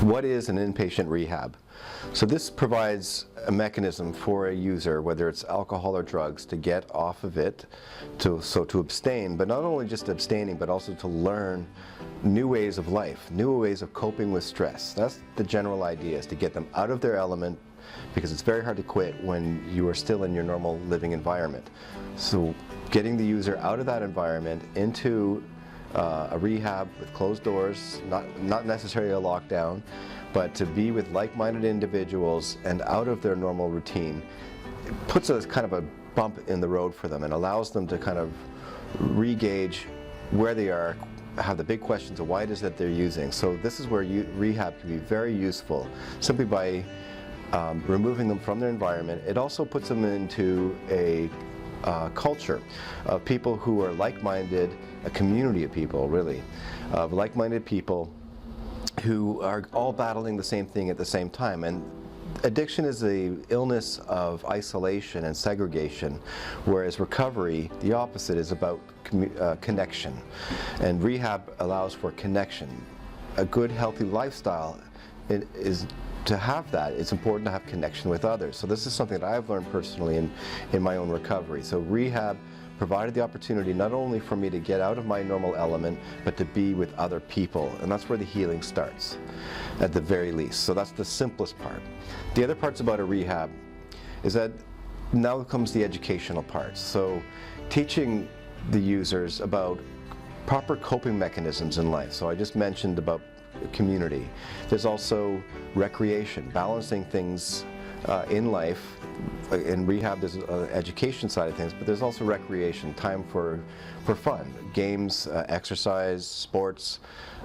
What is an inpatient rehab? So this provides a mechanism for a user, whether it's alcohol or drugs, to get off of it, to abstain, but not only just abstaining, but also to learn new ways of life, new ways of coping with stress. That's the general idea, is to get them out of their element, because it's very hard to quit when you are still in your normal living environment. So getting the user out of that environment into a rehab with closed doors, not necessarily a lockdown, but to be with like-minded individuals and out of their normal routine, it puts a kind of a bump in the road for them and allows them to kind of re-gauge where they are, have the big questions of why it is that they're using. So this is where rehab can be very useful, simply by removing them from their environment. It also puts them into a culture of people who are like-minded, a community of people, really, of like-minded people who are all battling the same thing at the same time. And addiction is the illness of isolation and segregation, whereas recovery, the opposite, is about connection. And rehab allows for connection. A good, healthy lifestyle is to have that. It's important to have connection with others. So this is something that I've learned personally in my own recovery. So rehab provided the opportunity not only for me to get out of my normal element, but to be with other people. And that's where the healing starts, at the very least. So that's the simplest part. The other parts about a rehab is that now comes the educational part. So teaching the users about proper coping mechanisms in life. So I just mentioned about community. There's also recreation, balancing things in life. In rehab, there's an education side of things, but there's also recreation, time for fun, games, exercise, sports,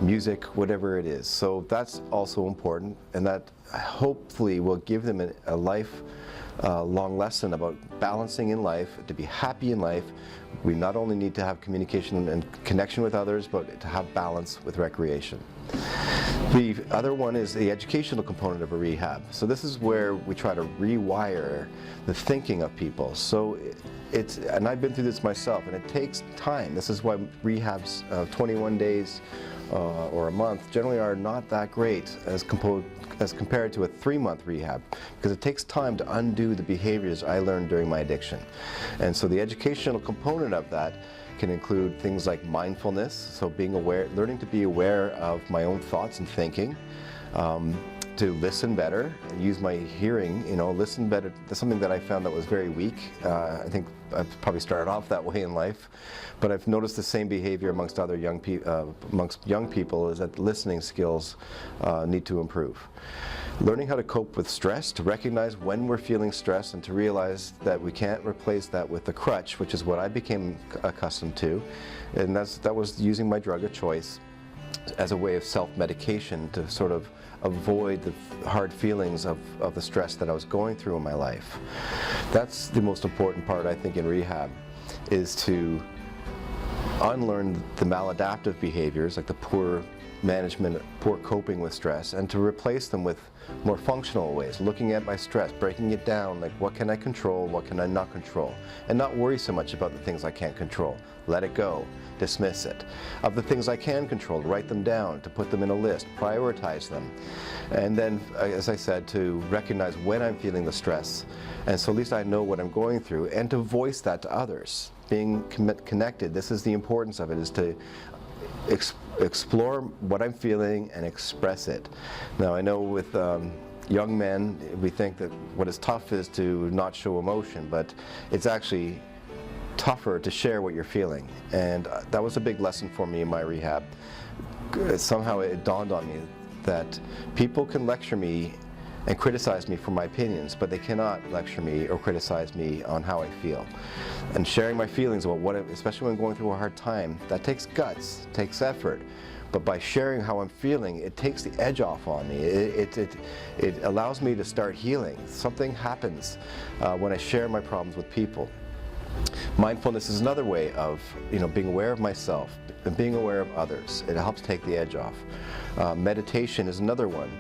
music, whatever it is. So that's also important, and that hopefully will give them a life-long lesson about balancing in life. To be happy in life, we not only need to have communication and connection with others, but to have balance with recreation. The other one is the educational component of a rehab. So this is where we try to rewire the thinking of people. So and I've been through this myself, and it takes time. This is why rehabs 21 days or a month generally are not that great as compared to a 3-month rehab, because it takes time to undo the behaviors I learned during my addiction. And so the educational component of that can include things like mindfulness, so being aware, learning to be aware of my own thoughts and thinking, to listen better and use my hearing, listen better. That's something that I found that was very weak. I think I've probably started off that way in life, but I've noticed the same behavior amongst other young people, is that listening skills need to improve. Learning how to cope with stress, to recognize when we're feeling stress and to realize that we can't replace that with the crutch, which is what I became accustomed to, and that was using my drug of choice as a way of self-medication to sort of avoid the hard feelings of the stress that I was going through in my life. That's the most important part, I think, in rehab, is to unlearn the maladaptive behaviors, like the poor management, poor coping with stress, and to replace them with more functional ways, looking at my stress, breaking it down, like what can I control, what can I not control, and not worry so much about the things I can't control. Let it go, dismiss it. Of the things I can control, write them down, to put them in a list, prioritize them. And then, as I said, to recognize when I'm feeling the stress, and so at least I know what I'm going through, and to voice that to others. Being connected, this is the importance of it, is to explore what I'm feeling and express it. Now, I know with young men, we think that what is tough is to not show emotion, but it's actually tougher to share what you're feeling. And that was a big lesson for me in my rehab. Somehow it dawned on me that people can lecture me and criticize me for my opinions, but they cannot lecture me or criticize me on how I feel. And sharing my feelings about especially when going through a hard time, that takes guts, takes effort. But by sharing how I'm feeling, it takes the edge off on me. It allows me to start healing. Something happens when I share my problems with people. Mindfulness is another way of being aware of myself and being aware of others. It helps take the edge off. Meditation is another one.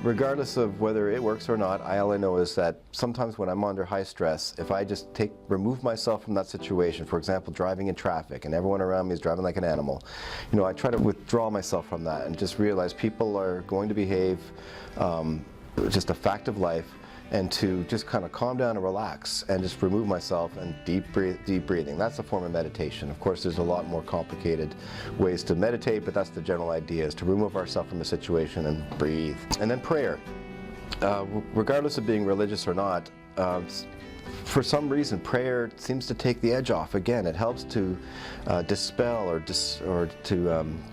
Regardless of whether it works or not, all I know is that sometimes when I'm under high stress, if I just remove myself from that situation, for example, driving in traffic and everyone around me is driving like an animal, you know, I try to withdraw myself from that and just realize people are going to behave, just a fact of life, and to just kind of calm down and relax and just remove myself and deep breathing. That's a form of meditation. Of course, there's a lot more complicated ways to meditate, but that's the general idea, is to remove ourselves from a situation and breathe. And then prayer. Regardless of being religious or not, for some reason, prayer seems to take the edge off. Again, it helps to dispel or to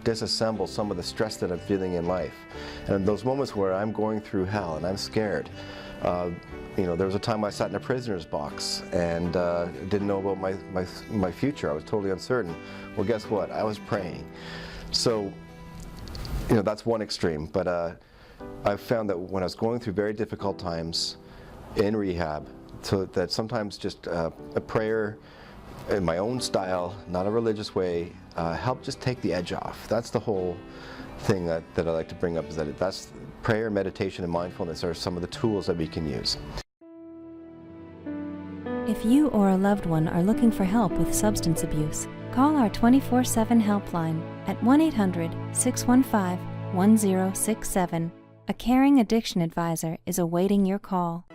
disassemble some of the stress that I'm feeling in life. And in those moments where I'm going through hell and I'm scared, you know, there was a time I sat in a prisoner's box and didn't know about my future. I was totally uncertain. Well, guess what? I was praying. So, you know, that's one extreme. But I've found that when I was going through very difficult times in rehab, so that sometimes just a prayer in my own style, not a religious way, helped just take the edge off. That's the whole thing that I like to bring up, is that that's prayer, meditation, and mindfulness are some of the tools that we can use. If you or a loved one are looking for help with substance abuse, call our 24/7 helpline at 1-800-615-1067. A caring addiction advisor is awaiting your call.